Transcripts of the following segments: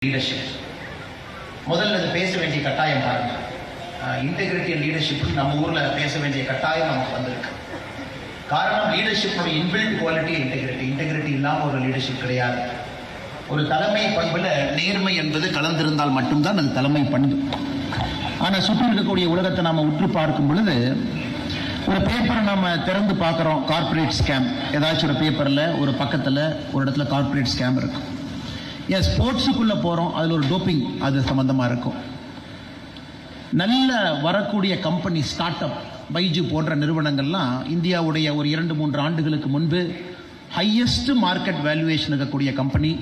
Leadership முதல்ல அது பேச வேண்டிய கட்டாயம் பாருங்க. இன்டெகிரிட்டி அண்ட் லீடர்ஷிப் நம்ம ஊர்ல பேச வேண்டிய கட்டாயம் நமக்கு வந்திருக்கு. காரணம், லீடர்ஷிப்போட இன்பில்ட் குவாலிட்டி இன்டெகிரிட்டி இல்லாமல் ஒரு லீடர்ஷிப் கிடையாது. ஒரு தலைமை பண்புல நேர்மை என்பது கலந்திருந்தால் மட்டும்தான் அது தலைமை பண்பு. ஆனால் சுற்றி இருக்கக்கூடிய உலகத்தை நாம் உற்று பார்க்கும் பொழுது, ஒரு பேப்பரை நம்ம திறந்து பார்க்குறோம், கார்பரேட் ஸ்கேம். ஏதாச்சும் ஒரு பேப்பரில் ஒரு பக்கத்தில் ஒரு இடத்துல கார்பரேட் ஸ்கேம் இருக்கும். ஏன் ஸ்போர்ட்ஸுக்குள்ளே போகிறோம், அதில் ஒரு டோப்பிங் அது சம்மந்தமாக இருக்கும். நல்ல வரக்கூடிய கம்பெனி, ஸ்டார்ட் அப், பைஜு போன்ற நிறுவனங்கள்லாம் இந்தியாவுடைய ஒரு 2-3 ஆண்டுகளுக்கு முன்பு ஹையஸ்ட் மார்க்கெட் வேல்யூவேஷன் இருக்கக்கூடிய கம்பெனி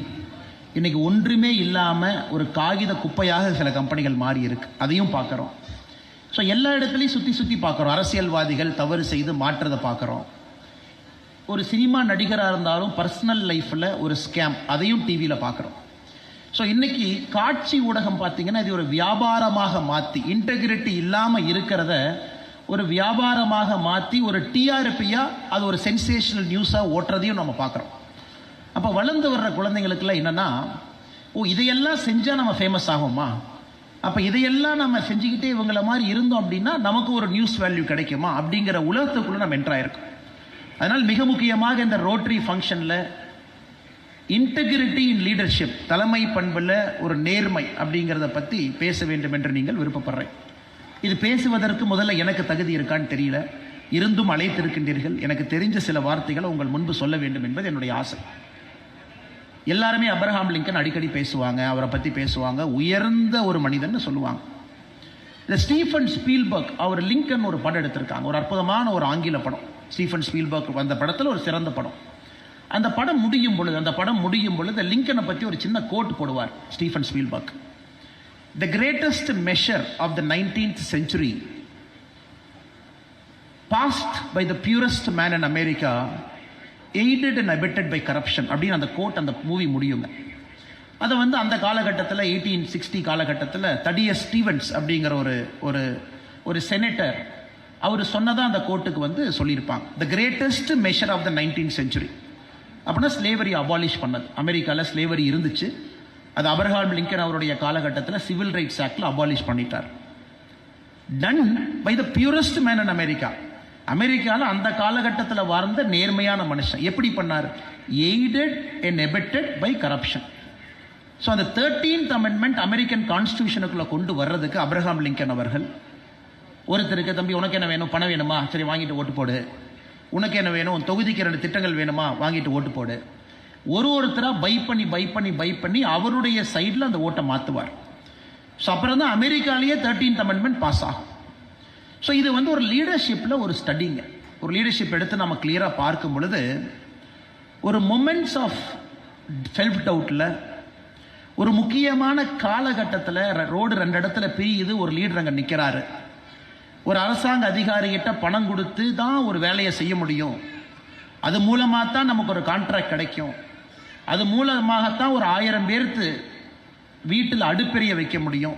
இன்னைக்கு ஒன்றுமே இல்லாமல் ஒரு காகித குப்பையாக சில கம்பெனிகள் மாறி இருக்கு. அதையும் பார்க்குறோம். ஸோ எல்லா இடத்துலையும் சுற்றி பார்க்குறோம். அரசியல்வாதிகள் தவறு செய்து மாற்றதை பார்க்குறோம். ஒரு சினிமா நடிகராக இருந்தாலும் பர்சனல் லைஃப்பில் ஒரு ஸ்கேம், அதையும் டிவியில் பார்க்குறோம். ஸோ இன்னைக்கு காட்சி ஊடகம் பார்த்தீங்கன்னா இது ஒரு வியாபாரமாக மாற்றி, இன்டெகிரிட்டி இல்லாமல் இருக்கிறத ஒரு வியாபாரமாக மாற்றி ஒரு டிஆர்பியாக அது ஒரு சென்சேஷனல் நியூஸாக ஓட்டுறதையும் நம்ம பார்க்குறோம். அப்போ வளர்ந்து வர்ற குழந்தைங்களுக்குலாம் என்னென்னா, இதையெல்லாம் செஞ்சால் நம்ம ஃபேமஸ் ஆகுமா, அப்போ இதையெல்லாம் நம்ம செஞ்சுக்கிட்டே இவங்கள மாதிரி இருந்தோம் அப்படின்னா நமக்கு ஒரு நியூஸ் வேல்யூ கிடைக்குமா அப்படிங்கிற உலகத்துக்குள்ளே நம்ம என்ட்ராயிருக்கோம். அதனால் மிக முக்கியமாக இந்த ரோட்டரி ஃபங்க்ஷனில் இன்டெகிரிட்டி இன் லீடர்ஷிப், தலைமை பண்பில் ஒரு நேர்மை அப்படிங்கிறத பற்றி பேச வேண்டும் என்று நீங்கள் விருப்பப்படுறேன். இது பேசுவதற்கு முதல்ல எனக்கு தகுதி இருக்கான்னு தெரியல, இருந்தும் அழைத்திருக்கின்றீர்கள். எனக்கு தெரிஞ்ச சில வார்த்தைகளை உங்கள் முன்பு சொல்ல வேண்டும் என்பது என்னுடைய ஆசை. எல்லாருமே அப்ரஹாம் லிங்கன் அடிக்கடி பேசுவாங்க, அவரை பற்றி பேசுவாங்க, உயர்ந்த ஒரு மனிதன் சொல்லுவாங்க. இந்த ஸ்டீஃபன் ஸ்பீல்பர்க் அவர் லிங்கன் ஒரு படம் எடுத்திருக்காங்க, ஒரு அற்புதமான ஒரு ஆங்கில படம். ஸ்டீஃபன் ஸ்பீல்பர்க் அந்த படத்தில் ஒரு சிறந்த படம். அந்த படம் முடியும் பொழுது லிங்கனை பற்றி ஒரு சின்ன கோட் போடுவார் Steven Spielberg. The greatest measure of the 19th century passed by the purest man in America, aided and abetted by corruption அப்படின்னு அந்த கோட், அந்த மூவி முடியுங்க. அதை அந்த காலகட்டத்தில் 1860 காலகட்டத்தில் தடியஸ் ஸ்டீவன்ஸ் அப்படிங்கிற ஒரு செனட்டர் அவர் சொன்னதான் அந்த கோர்ட்டுக்கு சொல்லியிருப்பாங்க. The greatest measure of the 19th century அப்படின்னா ஸ்லேவரி அபாலிஷ் பண்ணது. அமெரிக்காவில் ஸ்லேவரி இருந்துச்சு, அது அப்ரஹாம் லிங்கன் அவருடைய காலகட்டத்தில் சிவில் ரைட்ஸ் ஆக்டில் அபாலிஷ் பண்ணிட்டார். Done by the purest man in America. அமெரிக்காவில் அந்த காலகட்டத்தில் வாழ்ந்த நேர்மையான மனுஷன். எப்படி பண்ணார்? Aided and abetted by corruption. So அந்த 13th amendment அமெரிக்கன் கான்ஸ்டியூஷனுக்குள்ளே கொண்டு வர்றதுக்கு அப்ரஹாம் லிங்கன் அவர்கள், ஒருத்தருக்கு தம்பி உனக்கு என்ன வேணும், பணம் வேணுமா, சரி வாங்கிட்டு ஓட்டு போடு, உனக்கு என்ன வேணும், தொகுதிக்கு 2 திட்டங்கள் வேணுமா, வாங்கிட்டு ஓட்டு போடு. ஒருத்தராக பை பண்ணி அவருடைய சைடில் அந்த ஓட்டை மாற்றுவார். ஸோ அப்புறம் தான் அமெரிக்காலேயே 13th amendment பாஸ் ஆகும். ஸோ இது ஒரு லீடர்ஷிப்பில் ஒரு ஸ்டடிங்க. ஒரு லீடர்ஷிப் எடுத்து நம்ம கிளியராக பார்க்கும் பொழுது, ஒரு மொமெண்ட்ஸ் ஆஃப் செல்ஃப் டவுட்டில், ஒரு முக்கியமான காலகட்டத்தில் ரோடு 2 இடத்துல பிரியுது, ஒரு லீடர் அங்கே நிற்கிறாரு. ஒரு அரசாங்க அதிகாரிகிட்ட பணம் கொடுத்து தான் ஒரு வேலையை செய்ய முடியும், அது மூலமாக தான் நமக்கு ஒரு கான்ட்ராக்ட் கிடைக்கும், அது மூலமாகத்தான் ஒரு 1000 பேருக்கு வீட்டில் அடுப்பெரிய வைக்க முடியும்,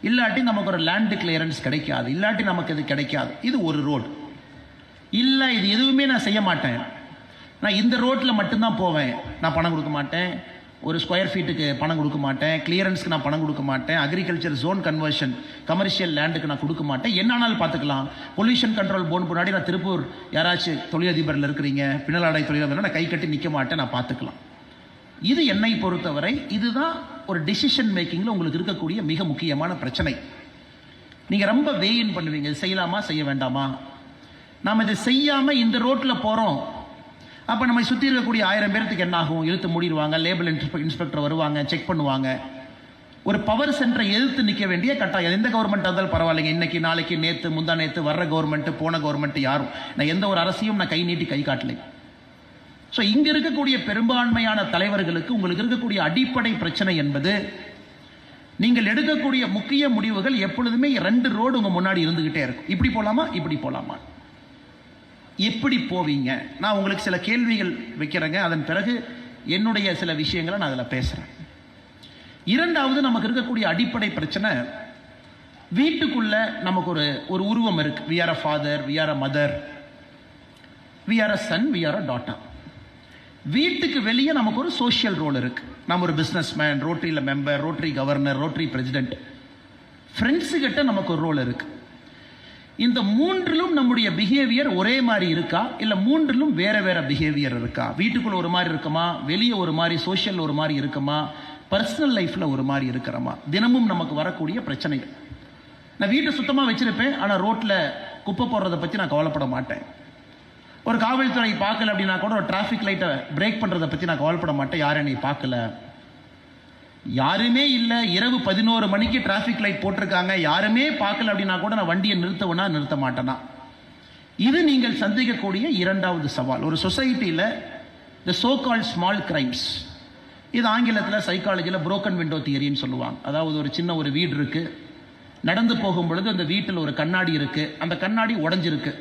இல்லாட்டி நமக்கு ஒரு லேண்டு கிளியரன்ஸ் கிடைக்காது, இல்லாட்டி நமக்கு இது கிடைக்காது. இது ஒரு ரோடு. இல்லை இது எதுவுமே நான் செய்ய மாட்டேன், நான் இந்த ரோட்டில் மட்டும்தான் போவேன், நான் பணம் கொடுக்க மாட்டேன், ஒரு ஸ்கொயர் ஃபீட்டுக்கு பணம் கொடுக்க மாட்டேன், கிளியரன்ஸ்க்கு நான் பணம் கொடுக்க மாட்டேன், அக்ரிகல்ச்சர் ஜோன் கன்வர்ஷன் கமர்ஷியல் லேண்டுக்கு நான் கொடுக்க மாட்டேன், என்னாலும் பார்த்துக்கலாம், பொல்யூஷன் கண்ட்ரோல் போர்டு முன்னாடி நான் திருப்பூர் யாராச்சும் தொழிலதிபரில் இருக்கிறீங்க, பின்னலாடை தொழிலதிபர், நான் கை கட்டி நிற்க மாட்டேன், நான் பார்த்துக்கலாம். இது என்னை பொறுத்தவரை இதுதான் ஒரு டிசிஷன் மேக்கிங்கில் உங்களுக்கு இருக்கக்கூடிய மிக முக்கியமான பிரச்சனை. நீங்கள் ரொம்ப வெயின் பண்ணுவீங்க, இது செய்யலாமா செய்ய வேண்டாமா. நாம் இதை செய்யாமல் இந்த ரோட்டில் போகிறோம், அப்போ நம்ம சுற்றி இருக்கக்கூடிய 1000 பேருக்கு என்ன ஆகும்? இழுத்து மூடிடுவாங்க, லேபிள் இன்ஸ்பெக்டர் வருவாங்க, செக் பண்ணுவாங்க. ஒரு பவர் சென்டரை எதிர்த்து நிற்க வேண்டிய கட்டாயம். எந்த கவர்மெண்ட் இருந்தாலும் பரவாயில்லைங்க, இன்னைக்கு நாளைக்கு நேற்று முந்தா நேற்று வர்ற கவர்மெண்ட் போன கவர்மெண்ட் யாரும், நான் எந்த ஒரு அரசையும் நான் கை நீட்டி கை காட்டலை. ஸோ இங்கே இருக்கக்கூடிய பெரும்பான்மையான தலைவர்களுக்கு உங்களுக்கு இருக்கக்கூடிய அடிப்படை பிரச்சனை என்பது, நீங்கள் எடுக்கக்கூடிய முக்கிய முடிவுகள் எப்பொழுதுமே 2 ரோடு உங்கள் முன்னாடி இருந்துகிட்டே இருக்கும். இப்படி போகலாமா, இப்படி போகலாமா, எப்படி போவீங்க? நான் உங்களுக்கு சில கேள்விகள் வைக்கிறேங்க, அதன் பிறகு என்னுடைய சில விஷயங்களை நான் அதில் பேசுகிறேன். 2வது, நமக்கு இருக்கக்கூடிய அடிப்படை பிரச்சனை, வீட்டுக்குள்ள நமக்கு ஒரு உருவம் இருக்கு. We are a father, we are a mother, we are a son, we are a daughter. வீட்டுக்கு வெளியே நமக்கு ஒரு சோஷியல் ரோல் இருக்கு. நம்ம ஒரு பிஸ்னஸ் மேன், ரோட்டரியில் member, Rotary governor, Rotary president. Friends கிட்ட நமக்கு ஒரு ரோல் இருக்கு. இந்த மூன்றிலும் நம்முடைய பிஹேவியர் ஒரே மாதிரி இருக்கா, இல்லை மூன்றிலும் வேற வேற பிஹேவியர் இருக்கா? வீட்டுக்குள்ள ஒரு மாதிரி இருக்குமா, வெளியே ஒரு மாதிரி, சோஷியல் ஒரு மாதிரி இருக்குமா, பர்சனல் லைஃப்ல ஒரு மாதிரி இருக்கிறோமா? தினமும் நமக்கு வரக்கூடிய பிரச்சனைகள். நான் வீட்டை சுத்தமாக வச்சிருப்பேன், ஆனால் ரோட்டில் குப்பை போடுறதை பற்றி நான் கவலைப்பட மாட்டேன். ஒரு காவல்துறை பார்க்கல அப்படின்னா கூட ஒரு டிராஃபிக் லைட்டை பிரேக் பண்ணுறதை பற்றி நான் கவலைப்பட மாட்டேன். யாரும் என்னை பார்க்கல, யாருமே இல்லை, இரவு 11 மணிக்கு டிராஃபிக் லைட் போட்டிருக்காங்க, யாருமே பார்க்கல அப்படின்னா கூட நான் வண்டியை நிறுத்த மாட்டேனா? இது நீங்கள் சந்திக்கக்கூடிய இரண்டாவது சவால். ஒரு சொசைட்டியில் த சோ கால்ட் ஸ்மால் கிரைம்ஸ், இது ஆங்கிலத்தில் சைக்காலஜியில் புரோக்கன் விண்டோ தியரின்னு சொல்லுவாங்க. அதாவது ஒரு சின்ன ஒரு வீடு இருக்கு, நடந்து போகும் பொழுது அந்த வீட்டில் ஒரு கண்ணாடி இருக்கு, அந்த கண்ணாடி உடஞ்சிருக்கு.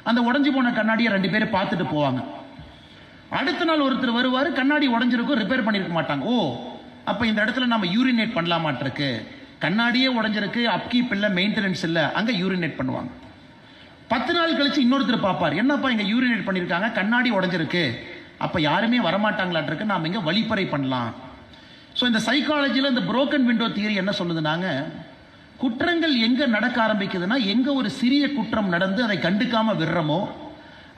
அந்த உடஞ்சி போன கண்ணாடியை 2 பேர் பார்த்துட்டு போவாங்க. அடுத்த நாள் ஒருத்தர் வருவார், கண்ணாடி உடஞ்சிருக்கும், ரிப்பேர் பண்ணியிருக்க மாட்டாங்க. ஓ, அப்போ இந்த இடத்துல நம்ம யூரினேட் பண்ணலாமாட்டிருக்கு, கண்ணாடியே உடஞ்சிருக்கு, அப்கீப் இல்லை, மெயின்டெனன்ஸ் இல்லை, அங்கே யூரினேட் பண்ணுவாங்க. 10 நாள் கழிச்சு இன்னொருத்தர் பார்ப்பார், என்னப்பா இங்கே யூரினேட் பண்ணியிருக்காங்க, கண்ணாடி உடஞ்சிருக்கு, அப்போ யாருமே வரமாட்டாங்களாட்டிருக்கு, நாம் இங்கே வழிப்பறை பண்ணலாம். ஸோ இந்த சைக்காலஜியில் இந்த புரோக்கன் விண்டோ தியரி என்ன சொல்லுதுனாங்க, குற்றங்கள் எங்கே நடக்க ஆரம்பிக்குதுன்னா, எங்கே ஒரு சிறிய குற்றம் நடந்து அதை கண்டுக்காம விடுறோமோ,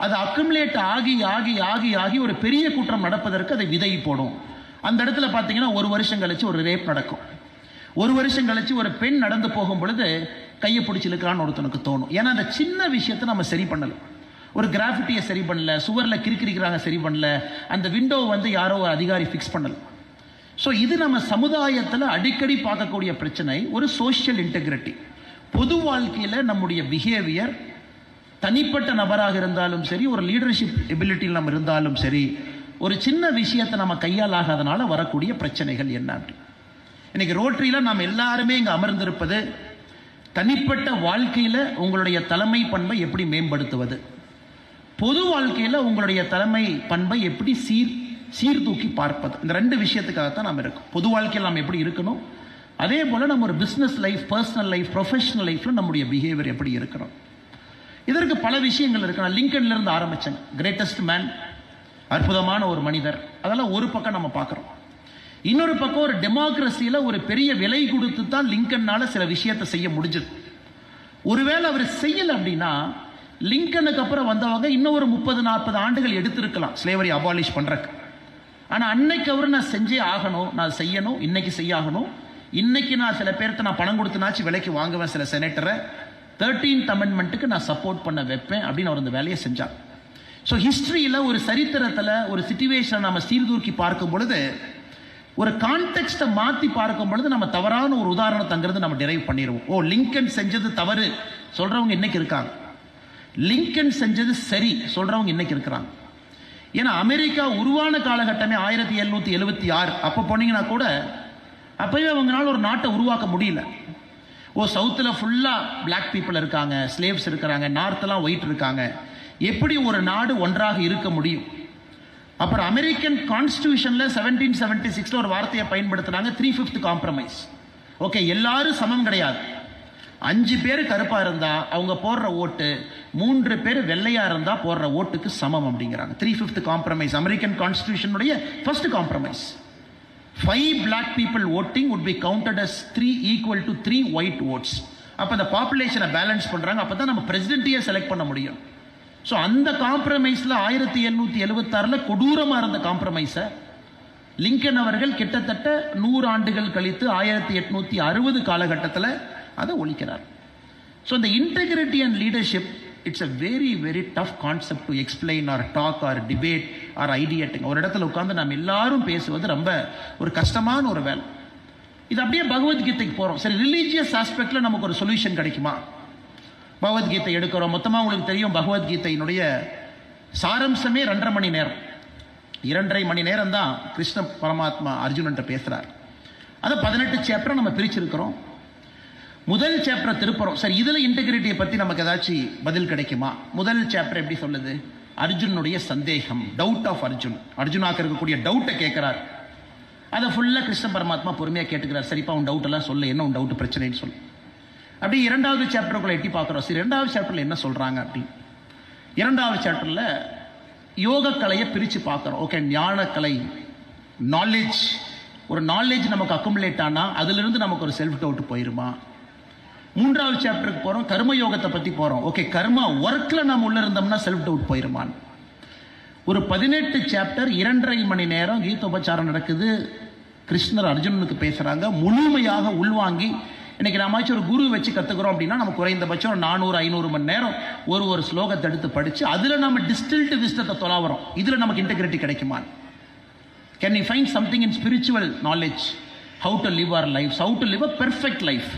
அது அக்குமுலேட் ஆகி ஆகி ஆகி ஆகி ஒரு பெரிய குற்றம் நடப்பதற்கு அதை விதை போடும். அந்த இடத்துல பார்த்தீங்கன்னா 1 வருஷம் கழிச்சு ஒரு ரேப் நடக்கும், 1 வருஷம் கழிச்சு ஒரு பெண் நடந்து போகும் பொழுது கையை பிடிச்சி இழுக்கலான்னு ஒருத்தனுக்கு தோணும். ஏன்னா அந்த சின்ன விஷயத்தை நம்ம சரி பண்ணல, ஒரு கிராஃபிட்டியை சரி பண்ணல, சுவரில் கிறுக்கிறிக்கிறாங்க சரி பண்ணல, அந்த விண்டோவை வந்து யாரோ ஒரு அதிகாரி ஃபிக்ஸ் பண்ணல. ஸோ இது நம்ம சமுதாயத்தில் அடிக்கடி பார்க்கக்கூடிய பிரச்சனை, ஒரு சோஷியல் இன்டெகிரிட்டி. பொது வாழ்க்கையில் நம்முடைய பிஹேவியர், தனிப்பட்ட நபராக இருந்தாலும் சரி, ஒரு லீடர்ஷிப் எபிலிட்டியில் நம்ம இருந்தாலும் சரி, ஒரு சின்ன விஷயத்தை நம்ம கையால் ஆகாதனால வரக்கூடிய பிரச்சனைகள் என்ன அப்படி. இன்னைக்கு ரோட்டரியில் நாம் எல்லாருமே இங்கே அமர்ந்திருப்பது, தனிப்பட்ட வாழ்க்கையில் உங்களுடைய தலைமை பண்பை எப்படி மேம்படுத்துவது, பொது வாழ்க்கையில் உங்களுடைய தலைமை பண்பை எப்படி சீர்தூக்கி பார்ப்பது, இந்த 2 விஷயத்துக்காகத்தான் நாம் இருக்கோம். பொது வாழ்க்கையில் நாம் எப்படி இருக்கணும், அதே போல் நம்ம ஒரு business life, personal life, professional லைஃப்பில் நம்முடைய பிஹேவியர் எப்படி இருக்கணும். இதற்கு பல விஷயங்கள் இருக்கு. நான் லிங்கன்லேருந்து ஆரம்பித்தேன், கிரேட்டஸ்ட் மேன், அற்புதமான ஒரு மனிதர். அதெல்லாம் ஒரு பக்கம் நம்ம பார்க்குறோம். இன்னொரு பக்கம் ஒரு டெமோக்ரஸியில் ஒரு பெரிய விலை கொடுத்து தான் லிங்கன்னால சில விஷயத்தை செய்ய முடிஞ்சது. ஒருவேளை அவர் செய்யலை அப்படின்னா, லிங்கனுக்கு அப்புறம் வந்தவங்க இன்னும் ஒரு 30-40 ஆண்டுகள் எடுத்திருக்கலாம் ஸ்லேவரி அபாலிஷ் பண்ணுறக்கு. ஆனால் அன்னைக்கு அவர் நான் செஞ்சே ஆகணும், நான் செய்யணும், இன்னைக்கு செய்ய ஆகணும். இன்னைக்கு நான் சில பேர்த்த நான் பணம் கொடுத்துனாச்சு விலைக்கு வாங்குவேன், சில செனட்டரை 13th அமெண்ட்மெண்ட்டுக்கு நான் சப்போர்ட் பண்ண வைப்பேன் அப்படின்னு அவர் அந்த வேலையை செஞ்சார். ஸோ ஹிஸ்ட்ரியில் ஒரு சரித்திரத்தில் ஒரு சிச்சுவேஷனை நம்ம சீர்தூக்கி பார்க்கும் பொழுது, ஒரு கான்டெக்ஸ்ட்டை மாற்றி பார்க்கும் பொழுது நம்ம தவறான ஒரு உதாரணத்தை அங்கிருந்து நம்ம டிரைவ் பண்ணிடுவோம். ஓ, லிங்கன் செஞ்சது தவறு சொல்கிறவங்க இன்னைக்கு இருக்காங்க, லிங்கன் செஞ்சது சரி சொல்கிறவங்க இன்னைக்கு இருக்கிறாங்க. ஏன்னா அமெரிக்கா உருவான காலகட்டமே 1776. அப்போ போனீங்கன்னா கூட அப்போவே அவங்களால ஒரு நாட்டை உருவாக்க முடியல. ஓ, சவுத்தில் ஃபுல்லாக பிளாக் பீப்புள் இருக்காங்க, ஸ்லேவ்ஸ் இருக்கிறாங்க, நார்த்தெல்லாம் ஒயிட் இருக்காங்க, எப்படி ஒரு நாடு ஒன்றாக இருக்க முடியும்? அப்புறம் அமெரிக்கன் கான்ஸ்டியூஷனில் 1776 ஒரு வார்த்தையை பயன்படுத்துகிறாங்க, 3/5 காம்ப்ரமைஸ். ஓகே, எல்லாரும் சமம் கிடையாது. 5 பேர் கருப்பாக இருந்தால் அவங்க போடுற ஓட்டு 3 பேர் வெள்ளையாக இருந்தால் போடுற ஓட்டுக்கு சமம் அப்படிங்கிறாங்க. 3/5 காம்ப்ரமைஸ் அமெரிக்கன் கான்ஸ்டியூஷனுடைய first compromise. 5 black people voting would be counted as 3 equal to 3 white votes. அப்போ அந்த பாப்புலேஷனை பேலன்ஸ் பண்ணுறாங்க, அப்போ தான் நம்ம பிரசிடென்ட்டையே செலக்ட் பண்ண முடியும். ஸோ அந்த காம்ப்ரமைஸில் 1776 கொடூரமாக இருந்த காம்ப்ரமைஸை லிங்கன் அவர்கள் கிட்டத்தட்ட 100 ஆண்டுகள் கழித்து 1860 காலகட்டத்தில் அதை ஒழிக்கிறார். ஸோ இந்த integrity and leadership, it's a very very tough concept to explain or talk or debate or ideating. ஒரு இடத்துல உட்காந்து நம்ம எல்லாரும் பேசுவது ரொம்ப ஒரு கஷ்டமான ஒரு வேலை. இது அப்படியே பகவத்கீதைக்கு போகிறோம். சரி, ரிலீஜியஸ் ஆஸ்பெக்டில் நமக்கு ஒரு சொல்யூஷன் கிடைக்குமா? பகவத்கீதை எடுக்கிறோம். மொத்தமாக உங்களுக்கு தெரியும், பகவத்கீதையினுடைய சாரம்சமே 2.5 மணி நேரம். 2.5 மணி நேரம் தான் கிருஷ்ண பரமாத்மா அர்ஜுனன்ட்ட பேசுகிறார். அதை 18 சாப்டர் நம்ம பிரிச்சிருக்கிறோம். முதல் சாப்டர் திருப்புறோம். சரி, இதில் இன்டெகிரிட்டியை பற்றி நமக்கு ஏதாச்சும் பதில் கிடைக்குமா? முதல் சாப்டர் எப்படி சொல்லுது? அர்ஜுனுடைய சந்தேகம், டவுட் ஆஃப் அர்ஜுன். அர்ஜுனாக்கு இருக்கக்கூடிய டவுட்டை கேட்குறார். அதை ஃபுல்லாக கிருஷ்ண பரமாத்மா பொறுமையாக கேட்டுக்கிறார். சரிப்பா, உன் டவுட் எல்லாம் சொல்லு, என்ன உன் டவுட் பிரச்சனைன்னு சொல்லு. அப்படி 2வது சாப்டருக்குள்ள எட்டி பார்க்குறோம். சரி, 2வது சாப்டரில் என்ன சொல்கிறாங்க அப்படி. 2வது சாப்டரில் யோக கலையை பிரித்து பார்க்குறோம். ஓகே, ஞானக்கலை, நாலேஜ், ஒரு நாலேஜ் நமக்கு அக்குமுலேட் ஆனால் அதிலிருந்து நமக்கு ஒரு செல்ஃப் டவுட் போயிருமா? 3வது சாப்டருக்கு போகிறோம், கர்ம யோகத்தை பற்றி போகிறோம். ஓகே, கர்மா ஒர்க்கில் நம்ம உள்ளே இருந்தோம்னா செல்ஃப் டவுட் போயிருமான்னு. ஒரு 18 சாப்டர் 2.5 மணி நேரம் கீதோபச்சாரம் நடக்குது. கிருஷ்ணர் அர்ஜுனனுக்கு பேசுகிறாங்க. முழுமையாக உள்வாங்கி இன்னைக்கு நாமாச்சும் ஒரு குரு வச்சு கற்றுக்குறோம் அப்படின்னா நம்ம குறைந்தபட்சம் 400-500 மணி நேரம் ஒரு ஸ்லோகத்தை எடுத்து படித்து அதில் நம்ம டிஸ்டில்டு விஸ்டத்தை தொலாவறோம். இதில் நமக்கு இன்டெகிரிட்டி கிடைக்குமா? Can you find something in spiritual knowledge? How to live our life, how to live a perfect life,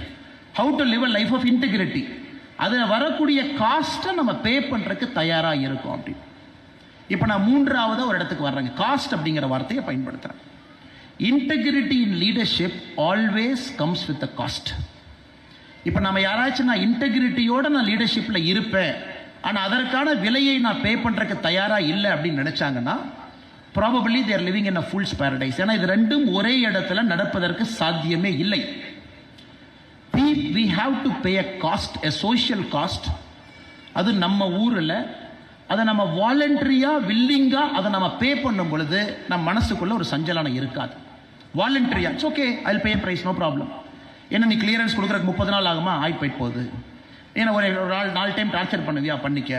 how to live a life of integrity. அதில் வரக்கூடிய காஸ்ட்டை நம்ம பே பண்ணுறதுக்கு தயாராக இருக்கும் அப்படி. இப்போ நான் 3வது ஒரு இடத்துக்கு வர்றேங்க. காஸ்ட் அப்படிங்கிற வார்த்தையை பயன்படுத்துகிறேன். Integrity in leadership always comes with a cost. இப்போ நம்ம யாராச்சும் நான் இன்டெகிரிட்டியோட நான் லீடர்ஷிப்பில் இருப்பேன், ஆனால் அதற்கான விலையை நான் பே பண்ணுறதுக்கு தயாராக இல்லை அப்படின்னு நினச்சாங்கன்னா probably they're living in a fool's paradise. ஏன்னா இது ரெண்டும் ஒரே இடத்துல நடப்பதற்கு சாத்தியமே இல்லை. We have to pay a cost, a social cost. அது நம்ம ஊரில் அதை நம்ம வாலண்டரியாக வில்லிங்காக அதை நம்ம பே பண்ணும் பொழுது நம்ம மனசுக்குள்ள ஒரு சஞ்சலனம் இருக்காது. வாலண்டரியா it's okay, I will pay price, no problem. ஏன்னா நீ கிளியரன்ஸ் கொடுக்குறதுக்கு 30 நாள் ஆகுமா? போயிட்டு போகுது. ஏன்னா ஒரு 4 டைம் டார்ச்சர் பண்ணுவியா? பண்ணிக்க.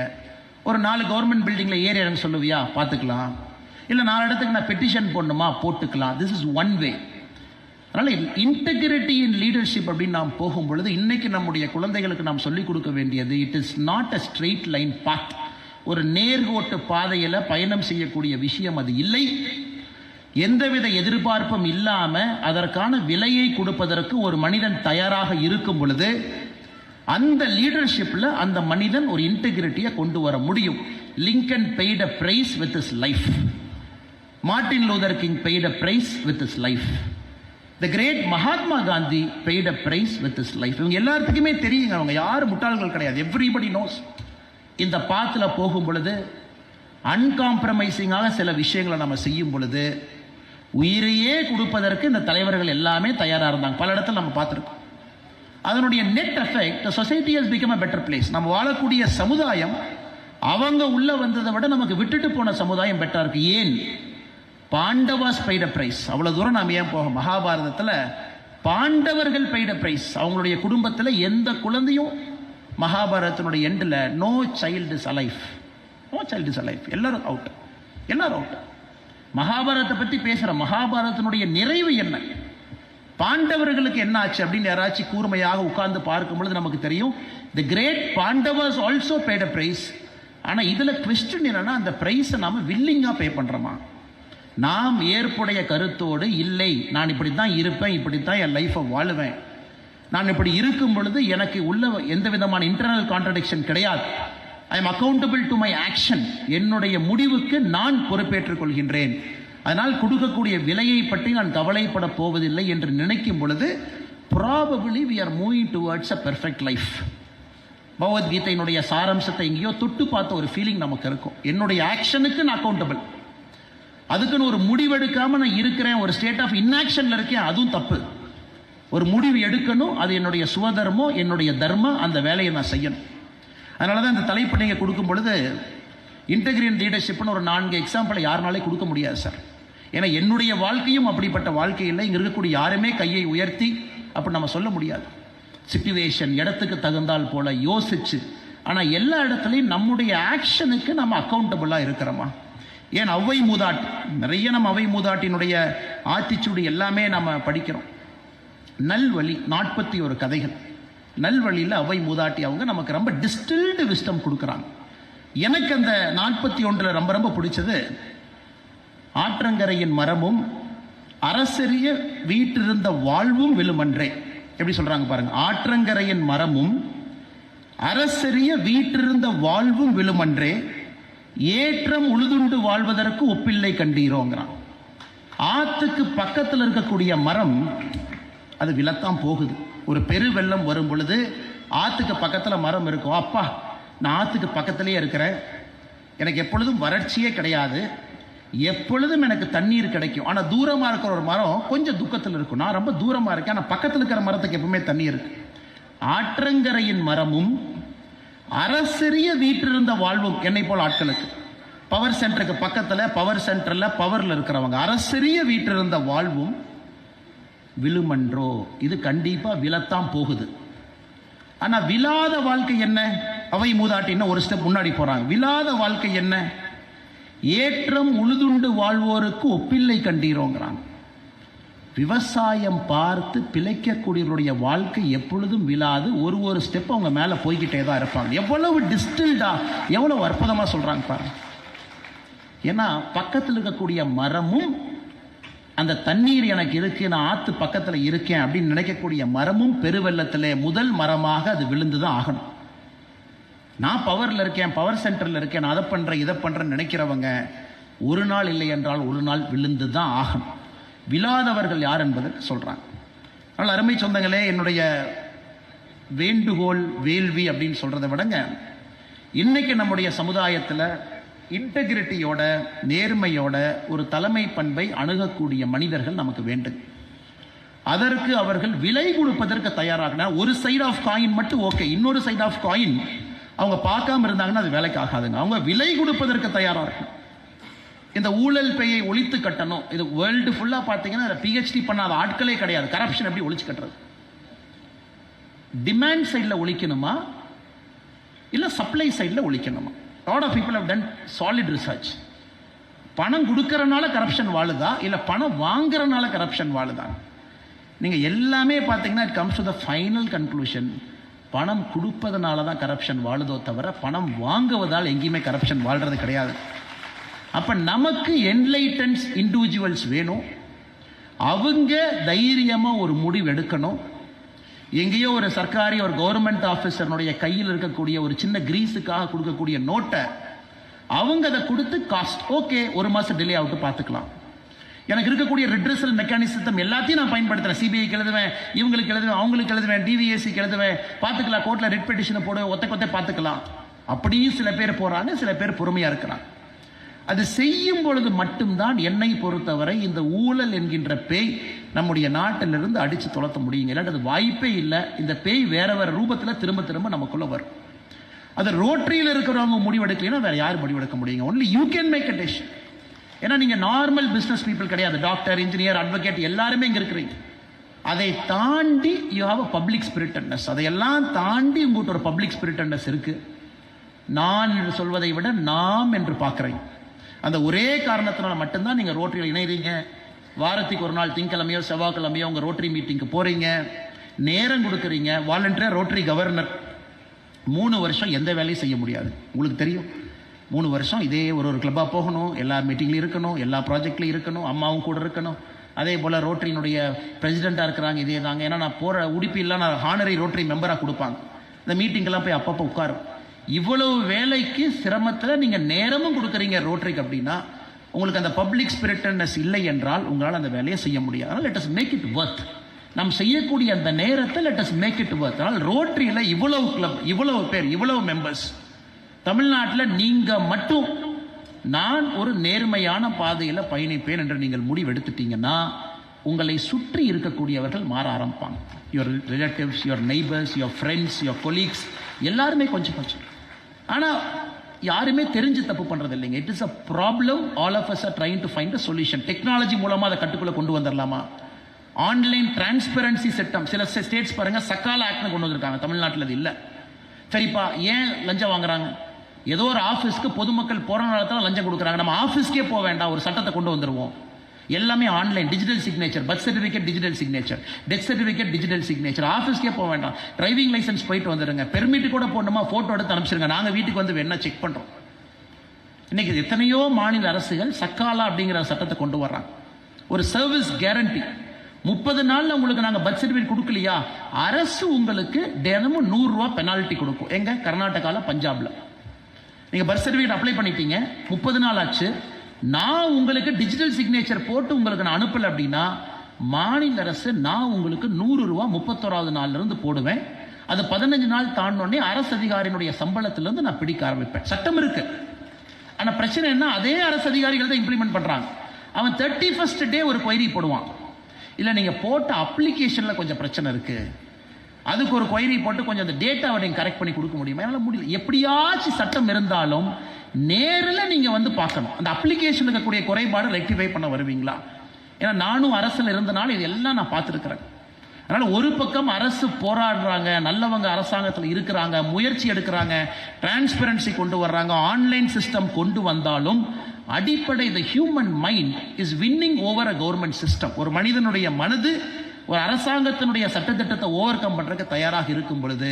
ஒரு 4 கவர்மெண்ட் பில்டிங்கில் ஏறி இறங்க சொல்லுவியா? பார்த்துக்கலாம். இல்லை 4 இடத்துக்கு நான் பெட்டிஷன் போடணுமா? போட்டுக்கலாம். This is one way. அதனால் இன்டெகிரிட்டி இன் லீடர்ஷிப் அப்படின்னு நாம் போகும் பொழுது இன்னைக்கு நம்முடைய குழந்தைகளுக்கு நாம் சொல்லிக் கொடுக்க வேண்டியது, it is not a straight line path. ஒரு நேர்கோட்டு பாதையில் பயணம் செய்யக்கூடிய விஷயம் அது இல்லை. எந்தவித எதிர்பார்ப்பும் இல்லாமல் அதற்கான விலையை கொடுப்பதற்கு ஒரு மனிதன் தயாராக இருக்கும் பொழுது அந்த லீடர்ஷிப்பில் அந்த மனிதன் ஒரு இன்டெகிரிட்டியை கொண்டு வர முடியும். Lincoln paid a price with his life. Martin Luther King paid a price with his life. The great Mahatma Gandhi paid a price with his life. இவங்க எல்லாத்துக்குமே தெரியுங்க, அவங்க யாரும் முட்டாள்கள் கிடையாது. Everybody knows. இந்த பாத்தில் போகும் பொழுது அன்காம்ப்ரமைசிங்காக சில விஷயங்களை நம்ம செய்யும் பொழுது உயிரையே கொடுப்பதற்கு இந்த தலைவர்கள் எல்லாமே தயாராக இருந்தாங்க. பல இடத்துல நம்ம பார்த்துருக்கோம். அதனுடைய net effect, the society has become a better place. நம்ம வாழக்கூடிய சமுதாயம் அவங்க உள்ள வந்ததை விட நமக்கு விட்டுட்டு போன சமுதாயம் பெட்டரா இருக்கு. ஏன்? பாண்டவாஸ் பெய்ட பிரைஸ். அவ்வளோ தூரம் நாம் ஏன் போக? மகாபாரதத்தில் பாண்டவர்கள் பெய்ட பிரைஸ். அவங்களுடைய குடும்பத்தில் எந்த குழந்தையும் மகாபாரதத்தினுடைய எண்டில் no child is alive, no child is alive, எல்லாரும் அவுட், எல்லாரும் அவுட். மகாபாரதத்தை பற்றி பேசுகிற மகாபாரதத்தினுடைய நிறைவு என்ன? பாண்டவர்களுக்கு என்ன ஆச்சு அப்படின்னு யாராச்சும் கூர்மையாக உட்கார்ந்து பார்க்கும் பொழுது நமக்கு தெரியும். தி கிரேட் பாண்டவர்ஸ் ஆல்சோ பெய்ட பிரைஸ். ஆனால் இதில் கொஸ்டின் என்னன்னா, அந்த ப்ரைஸை நாம் வில்லிங்காக பே பண்ணுறோமா? நாம் ஏற்புடைய கருத்தோடு இல்லை, நான் இப்படி தான் இருப்பேன், இப்படி தான் என் லைஃப்பை வாழுவேன், நான் இப்படி இருக்கும் பொழுது எனக்கு உள்ள எந்த விதமான இன்டர்னல் கான்ட்ரடிக்ஷன் கிடையாது, I am accountable to my action, என்னுடைய முடிவுக்கு நான் பொறுப்பேற்றுக் கொள்கின்றேன், அதனால் கொடுக்கக்கூடிய விலையை பற்றி நான் கவலைப்பட போவதில்லை என்று நினைக்கும் பொழுது probably we are moving towards a perfect life. பகவத்கீதையினுடைய சாராம்சத்தை எங்கேயோ தொட்டு பார்த்த ஒரு ஃபீலிங் நமக்கு இருக்கும். என்னுடைய ஆக்ஷனுக்கு நான் அக்கௌண்டபிள். அதுக்குன்னு ஒரு முடிவெடுக்காமல் நான் இருக்கிறேன், ஒரு ஸ்டேட் ஆஃப் இன்ஆக்ஷனில் இருக்கேன், அதுவும் தப்பு. ஒரு முடிவு எடுக்கணும், அது என்னுடைய சுவதர்மம், என்னுடைய தர்மம், அந்த வேலையை நான் செய்யணும். அதனால தான் இந்த தலைப்பு நீங்கள் கொடுக்கும் பொழுது இன்டெகிரிட்டி லீடர்ஷிப்னு ஒரு 4 எக்ஸாம்பிளை யாருனாலே கொடுக்க முடியாது சார். ஏன்னா என்னுடைய வாழ்க்கையும் அப்படிப்பட்ட வாழ்க்கை இல்லை. இங்கே இருக்கக்கூடிய யாருமே கையை உயர்த்தி அப்படி நம்ம சொல்ல முடியாது. சிச்சுவேஷன் இடத்துக்கு தகுந்தால் போல யோசிச்சு, ஆனால் எல்லா இடத்துலையும் நம்முடைய ஆக்ஷனுக்கு நம்ம அக்கௌண்டபிளாக இருக்கிறோமா? ஏன் அவ்வை மூதாட்டி, நிறைய நம்ம அவ்வை மூதாட்டினுடைய ஆத்திச்சூடி எல்லாமே நம்ம படிக்கிறோம். நல்வழி 41 கதைகள். நல்வழியில் அவ்வை மூதாட்டி அவங்க நமக்கு ரொம்ப டிஸ்டில்டு விஸ்டம் கொடுக்குறாங்க. எனக்கு அந்த 41 ரொம்ப ரொம்ப பிடிச்சது, ஆற்றங்கரையின் மரமும் அரசரிய வீட்டிருந்த வாழ்வும் விழுமன்றே. எப்படி சொல்றாங்க பாருங்க. ஆற்றங்கரையின் மரமும் அரசரிய வீட்டிருந்த வாழ்வும் விழுமன்றே, ஏற்றம் உழுதுண்டு வாழ்வதற்கு ஒப்பில்லை கண்டீரோங்கிறான். ஆற்றுக்கு பக்கத்தில் இருக்கக்கூடிய மரம் அது விழத்தான் போகுது. ஒரு பெரு வெள்ளம் வரும் பொழுது ஆற்றுக்கு பக்கத்தில் மரம் இருக்கும். அப்பா, நான் ஆற்றுக்கு பக்கத்திலே இருக்கிறேன், எனக்கு எப்பொழுதும் வறட்சியே கிடையாது, எப்பொழுதும் எனக்கு தண்ணீர் கிடைக்கும். ஆனால் தூரமாக இருக்கிற ஒரு மரம் கொஞ்சம் துக்கத்தில் இருக்கும். நான் ரொம்ப தூரமாக இருக்கேன், ஆனால் பக்கத்தில் இருக்கிற மரத்துக்கு எப்பவுமே தண்ணி இருக்கு. ஆற்றங்கரையின் மரமும் அரசரிய வீட்டிருந்த வாழ்வும் என்னை போல் ஆட்களுக்கு. பவர் சென்டருக்கு பக்கத்தில் பவர் சென்டர்ல பவர்ல இருக்கிறவங்க அரசரிய வீட்டிலிருந்த வாழ்வும் விழுமன்றோ, இது கண்டிப்பா விழத்தான் போகுது. ஆனா விழாத வாழ்க்கை என்ன? அவை மூதாட்டின்னு ஒரு ஸ்டெப் முன்னாடி போறாங்க. விழாத வாழ்க்கை என்ன? ஏற்றம் உழுதுண்டு வாழ்வோருக்கு ஒப்பில்லை கண்டீரோங்கிறாங்க. விவசாயம் பார்த்து பிழைக்கக்கூடியவருடைய வாழ்க்கை எப்பொழுதும் விழாது. ஒரு ஸ்டெப் அவங்க மேலே போய்கிட்டே தான் இருப்பாங்க. எவ்வளவு டிஸ்டில்டா, எவ்வளவு அற்புதமாக சொல்கிறாங்க பாருங்க. ஏன்னா பக்கத்தில் இருக்கக்கூடிய மரமும், அந்த தண்ணீர் எனக்கு இருக்கு, நான் ஆற்று பக்கத்தில் இருக்கேன் அப்படின்னு நினைக்கக்கூடிய மரமும் பெருவெள்ளத்திலே முதல் மரமாக அது விழுந்து தான் ஆகணும். நான் பவரில் இருக்கேன், பவர் சென்டரில் இருக்கேன், நான் அதை பண்ணுறேன் இதை பண்ணுறேன்னு நினைக்கிறவங்க ஒரு நாள் இல்லை என்றால் ஒரு நாள் விழுந்து தான் ஆகணும். விழாதவர்கள் யார் என்பதை சொல்றாங்க. அதனால் அருமை சொந்தங்களே, என்னுடைய வேண்டுகோள் வேள்வி அப்படின்னு சொல்றதை விடங்க, இன்னைக்கு நம்முடைய சமுதாயத்தில் இன்டெகிரிட்டியோட நேர்மையோட ஒரு தலைமை பண்பை அணுகக்கூடிய மனிதர்கள் நமக்கு வேண்டும். அதற்கு அவர்கள் விலை கொடுப்பதற்கு தயாராக. ஒரு சைடு ஆஃப் காயின் மட்டும் ஓகே, இன்னொரு சைடு ஆஃப் காயின் அவங்க பார்க்காம இருந்தாங்கன்னா அது வேலைக்கு ஆகாதுங்க. அவங்க விலை கொடுப்பதற்கு தயாராக இருக்கும். இந்த ஊழல் பெயை ஒழித்து கட்டணும். இது வேர்ல்டு ஃபுல்லா பார்த்தீங்கன்னா பிஹெச்டி பண்ணாத ஆட்களே கிடையாது. கரப்ஷன் எப்படி ஒழிச்சு கட்டுறது? டிமாண்ட் சைடில் ஒழிக்கணுமா இல்லை சப்ளை சைடில் ஒழிக்கணுமா? Lot of people have done solid research. பணம் கொடுக்கறனால கரப்ஷன் வாழுதா இல்லை பணம் வாங்குறனால கரப்ஷன் வாழுதா? நீங்கள் எல்லாமே பார்த்தீங்கன்னா it comes to the final conclusion, பணம் கொடுப்பதனால தான் கரப்ஷன் வாழுதோ தவிர பணம் வாங்குவதால் எங்கேயுமே கரப்ஷன் வாழ்றது கிடையாது. அப்ப நமக்கு என்லைட்டன்ஸ் இண்டிவிஜுவல்ஸ் வேணும். அவங்க தைரியமா ஒரு முடிவு எடுக்கணும். எங்கேயோ ஒரு சர்க்காரி ஒரு கவர்மெண்ட் ஆஃபீஸருடைய கையில் இருக்கக்கூடிய ஒரு சின்ன கிரீஸுக்காக கொடுக்கக்கூடிய நோட்டை அவங்க அதை கொடுத்து காஸ்ட் ஓகே ஒரு மாசம் டிலே ஆகிட்டு பார்த்துக்கலாம். எனக்கு இருக்கக்கூடிய ரிட்ரஸல் மெக்கானிசம் எல்லாத்தையும் நான் பயன்படுத்துறேன். சிபிஐக்கு எழுதுவேன், இவங்களுக்கு எழுதுவேன், அவங்களுக்கு எழுதுவேன், டிவிஎஸ்சிக்கு எழுதுவேன், பார்த்துக்கலாம், கோர்ட்ல ரிட் பெட்டிஷனை போடுவேன், ஒத்த பார்த்துக்கலாம். அப்படியும் சில பேர் போறாங்க, சில பேர் பொறுமையா இருக்கிறாங்க. அது செய்யும் பொழுது மட்டும்தான் என்னை பொறுத்தவரை இந்த ஊழல் என்கின்ற பேய் நம்முடைய நாட்டிலிருந்து அடிச்சு துளத்த முடியுங்க. இல்லாட்டி அது வாய்ப்பே இல்லை. இந்த பேய் வேற வேற ரூபத்தில் திரும்ப திரும்ப நமக்குள்ள வரும். அது ரோட்டரியில் இருக்கிறவங்க முடிவெடுக்கலைன்னா வேற யார் முடிவெடுக்க முடியுங்க? Only you can make a decision. ஏன்னா நீங்க நார்மல் பிசினஸ் பீப்புள் கிடையாது. டாக்டர், இன்ஜினியர், அட்வொகேட் எல்லாருமே இங்க இருக்கிறீங்க. அதை தாண்டி you have a public spiritedness. அதையெல்லாம் தாண்டி உங்கள்கிட்ட ஒரு பப்ளிக் ஸ்பிரிட்டட்னஸ் இருக்கு. நான் என்று சொல்வதை விட நாம் என்று பார்க்குறேன். அந்த ஒரே காரணத்தினால மட்டும்தான் நீங்கள் ரோட்டரியில் இணைகிறீங்க. வாரத்துக்கு ஒரு நாள் திங்கக்கிழமையோ செவ்வாய்க்கிழமையோ உங்கள் ரோட்டரி மீட்டிங்க்கு போகிறீங்க, நேரம் கொடுக்குறீங்க. வாலண்டியர் ரோட்டரி கவர்னர் 3 வருஷம் எந்த வேலையும் செய்ய முடியாது. உங்களுக்கு தெரியும், 3 வருஷம் இதே ஒரு கிளப்பாக போகணும், எல்லா மீட்டிங்லையும் இருக்கணும், எல்லா ப்ராஜெக்ட்லையும் இருக்கணும், அம்மாவும் கூட இருக்கணும். அதே போல் ரோட்டரியினுடைய பிரசிடெண்ட்டாக இருக்கிறாங்க, இதே தாங்க. ஏன்னா நான் போகிற உடுப்பிலாம் நான் ஹானரி ரோட்டரி மெம்பராக கொடுப்பாங்க. இந்த மீட்டிங்கெல்லாம் போய் அப்பப்போ உட்காரும். இவ்வளவு வேலைக்கு சிரமத்தில் நீங்கள் நேரமும் கொடுக்குறீங்க ரோட்டரிக்கு அப்படின்னா உங்களுக்கு அந்த பப்ளிக் ஸ்பிரிட்டட்னஸ் இல்லை என்றால் உங்களால் அந்த வேலையை செய்ய முடியாது. அதனால் லெட் அஸ் மேக் இட் வர்த். நாம் செய்யக்கூடிய அந்த நேரத்தை லெட் அஸ் மேக் இட் வர்த். அதனால் ரோட்டரியில் இவ்வளவு கிளப், இவ்வளவு பேர், இவ்வளவு மெம்பர்ஸ், தமிழ்நாட்டில் நீங்கள் மட்டும் நான் ஒரு நேர்மையான பாதையில் பயணிப்பேன் என்று நீங்கள் முடிவெடுத்துட்டீங்கன்னா உங்களை சுற்றி இருக்கக்கூடியவர்கள் மாற ஆரம்பிப்பாங்க. Your relatives, your neighbours, your friends, your colleagues எல்லாருமே கொஞ்சம் கொஞ்சம். ஆனால் யாருமே தெரிஞ்சு தப்பு பண்றது இல்லைங்க. It is a problem. All of us are trying to find a solution. Technology மூலமா அதை கட்டுக்குள்ள கொண்டு வந்துடலாமா? ஆன்லைன் டிரான்ஸ்பரன்சி சட்டம் சில ஸ்டேட்ஸ் பாருங்க, சக்கால ஆக்ட்னு கொண்டு வந்திருக்காங்க. தமிழ்நாட்டில் அது இல்லை. சரிப்பா, ஏன் லஞ்சம் வாங்குறாங்க? ஏதோ ஒரு ஆஃபீஸ்க்கு பொதுமக்கள் போற நேரத்தில் லஞ்சம் கொடுக்குறாங்க. நம்ம ஆஃபீஸ்க்கே போக வேண்டாம், ஒரு சட்டத்தை கொண்டு வந்துருவோம். எல்லாமே online, digital signature, birth certificate digital signature, death certificate digital signature. ஆஃபீஸ்க்கே போக வேண்டாம், டிரைவிங் லைசன்ஸ் போயிட்டு வந்துடுங்க, பெர்மிட் கூட போடணுமா ஃபோட்டோ எடுத்து அனுப்பிச்சிருங்க, நாங்கள் வீட்டுக்கு வந்து வேணா செக் பண்ணுறோம். இன்னைக்கு எத்தனையோ மாநில அரசுகள் சக்காலா அப்படிங்கிற சட்டத்தை கொண்டு வர்றாங்க. ஒரு சர்வீஸ் கேரண்டி. 30 நாள்ல உங்களுக்கு நாங்கள் பர்த் சர்டிஃபிகேட் கொடுக்கலையா, அரசு உங்களுக்கு தினமும் 100 ரூபா பெனால்ட்டி கொடுக்கும். எங்க? கர்நாடகாவில், பஞ்சாப்ல. நீங்க பர்த் சர்டிஃபிகேட் அப்ளை பண்ணிட்டீங்க, 30 நாள் ஆச்சு, நான் உங்களுக்கு டிஜிட்டல் சிக்னேச்சர் போட்டு உங்களுக்கு நான் அனுப்பல அப்படின்னா மாநில அரசு நான் உங்களுக்கு 100 ரூபா 31வது நாள்ல இருந்து போடுவேன். அது 15 நாள் தாண்டோடனே அரசு அதிகாரியினுடைய சம்பளத்திலிருந்து நான் பிடிக்க ஆரம்பிப்பேன். சட்டம் இருக்கு. ஆனா பிரச்சனை என்ன, அதே அரசு அதிகாரிகள் தான் இம்ப்ளிமெண்ட் பண்றாங்க. அவன் 31st டே ஒரு கொயரி போடுவான். இல்ல நீங்க போட்ட அப்ளிகேஷன்ல கொஞ்சம் பிரச்சனை இருக்கு, அதுக்கு ஒரு கொயரி போட்டு கொஞ்சம் அந்த டேட்டாவை நீங்க கரெக்ட் பண்ணி கொடுக்க முடியுமா? என்னால முடியல. எப்படியாச்சும் சட்டம் இருந்தாலும் நேரில் நீங்க வந்து பார்க்கணும். அந்த அப்ளிகேஷன் இருக்கக்கூடிய குறைபாடு ரெக்டிஃபை பண்ண வருவீங்களா? ஏன்னா நானும் அரசில் இருந்தனால இது எல்லாம் நான் பார்த்துருக்கிறேன். அதனால ஒரு பக்கம் அரசு போராடுறாங்க, நல்லவங்க அரசாங்கத்தில் இருக்கிறாங்க, முயற்சி எடுக்கிறாங்க, டிரான்ஸ்பரன்சி கொண்டு வர்றாங்க, ஆன்லைன் சிஸ்டம் கொண்டு வந்தாலும் அடிப்படை the human mind is winning over a government system. ஒரு மனிதனுடைய மனது ஒரு அரசாங்கத்தினுடைய சட்டத்திட்டத்தை ஓவர் கம் பண்றதுக்கு தயாராக இருக்கும் பொழுது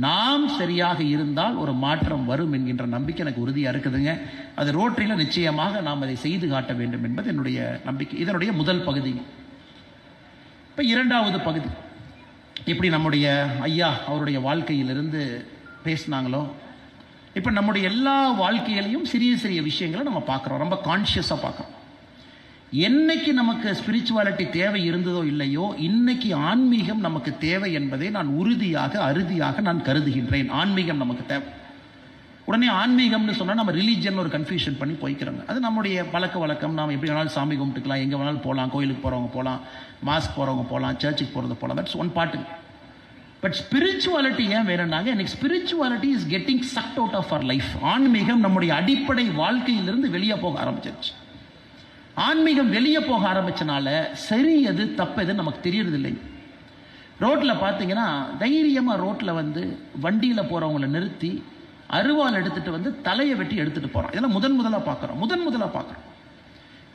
நாம் சரியாக இருந்தால் ஒரு மாற்றம் வரும் என்கின்ற நம்பிக்கை எனக்கு உறுதியா இருக்குதுங்க. அது ரோட்டரியில் நிச்சயமாக நாம் அதை செய்து காட்ட வேண்டும் என்பது என்னுடைய நம்பிக்கை. இதனுடைய முதல் பகுதி. இப்போ இரண்டாவது பகுதி, இப்படி நம்முடைய ஐயா அவருடைய வாழ்க்கையிலிருந்து பேசினாங்களோ, இப்போ நம்முடைய எல்லா வாழ்க்கையிலையும் சிறிய சிறிய விஷயங்களை நம்ம பார்க்குறோம், ரொம்ப கான்ஷியஸாக பார்க்குறோம். என்னைக்கு நமக்கு ஸ்பிரிச்சுவாலிட்டி தேவை இருந்ததோ இல்லையோ, இன்னைக்கு ஆன்மீகம் நமக்கு தேவை என்பதை நான் உறுதியாக அறுதியாக நான் கருதுகின்றேன். ஆன்மீகம் நமக்கு தேவை. உடனே ஆன்மீகம்னு சொன்னால் நம்ம ரிலீஜன் ஒரு கன்ஃபியூஷன் பண்ணி போய்க்கிறோங்க. அது நம்முடைய பழக்க வழக்கம். நாம் எப்படி வேணாலும் சாமி கும்பிட்டுக்கலாம், எங்கே வேணாலும் போகலாம், கோயிலுக்கு போகிறவங்க போகலாம், மாஸ்க் போகிறவங்க போகலாம், சர்ச்சுக்கு போகிறது போகலாம். That's one part. But spirituality ஏன் வேணும்னாங்க, எனக்கு spirituality is getting sucked out of our life. ஆன்மீகம் நம்முடைய அடிப்படை வாழ்க்கையிலிருந்து வெளியே போக ஆரம்பிச்சிருச்சு. ஆன்மீகம் வெளியே போக ஆரம்பிச்சனால சரி எது தப்பு எது நமக்கு தெரியறது இல்லை. ரோட்டில் பார்த்தீங்கன்னா தைரியமாக ரோட்டில் வந்து வண்டியில் போகிறவங்களை நிறுத்தி அருவாள் எடுத்துட்டு வந்து தலையை வெட்டி எடுத்துட்டு போகிறோம். இதெல்லாம் முதலாக பார்க்குறோம்.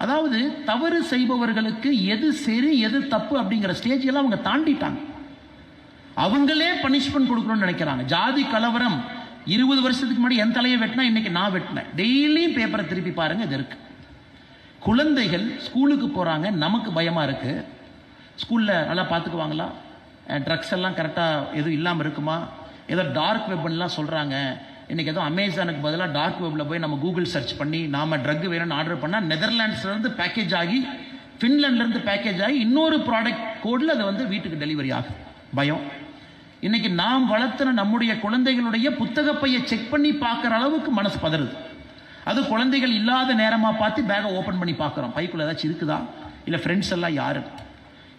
அதாவது தவறு செய்பவர்களுக்கு எது சரி எது தப்பு அப்படிங்கிற ஸ்டேஜ் எல்லாம் அவங்க தாண்டிட்டாங்க. அவங்களே பனிஷ்மெண்ட் கொடுக்கணும்னு நினைக்கிறாங்க. ஜாதி கலவரம் 20 வருஷத்துக்கு முன்னாடி என் தலையை வெட்டினா இன்னைக்கு நான் வெட்டினேன். டெய்லியும் பேப்பரை திருப்பி பாருங்க, இது இருக்கு. குழந்தைகள் ஸ்கூலுக்கு போகிறாங்க, நமக்கு பயமாக இருக்குது. ஸ்கூலில் நல்லா பார்த்துக்குவாங்களா, ட்ரக்ஸ் எல்லாம் கரெக்டாக எதுவும் இல்லாமல் இருக்குமா, ஏதோ டார்க் வெப்லாம் சொல்கிறாங்க. இன்றைக்கி ஏதோ அமேசானுக்கு பதிலாக டார்க் வெப்பில் போய் நம்ம கூகுள் சர்ச் பண்ணி நாம் ட்ரக் வேணும்னு ஆர்டர் பண்ணால் நெதர்லாண்ட்ஸ்லேருந்து பேக்கேஜ் ஆகி, ஃபின்லாண்ட்லேருந்து பேக்கேஜ் ஆகி இன்னொரு ப்ராடக்ட் கோடில் அது வந்து வீட்டுக்கு டெலிவரி ஆகுது. பயம். இன்றைக்கி நாம் வளர்த்துன நம்முடைய குழந்தைகளுடைய புத்தகப்பையை செக் பண்ணி பார்க்குற அளவுக்கு மனசு பதறுது. அது குழந்தைகள் இல்லாத நேரமாக பார்த்து பேகை ஓப்பன் பண்ணி பார்க்குறோம், பைக்குள்ள ஏதாச்சும் இருக்குதா, இல்லை ஃப்ரெண்ட்ஸ் எல்லாம் யாரு.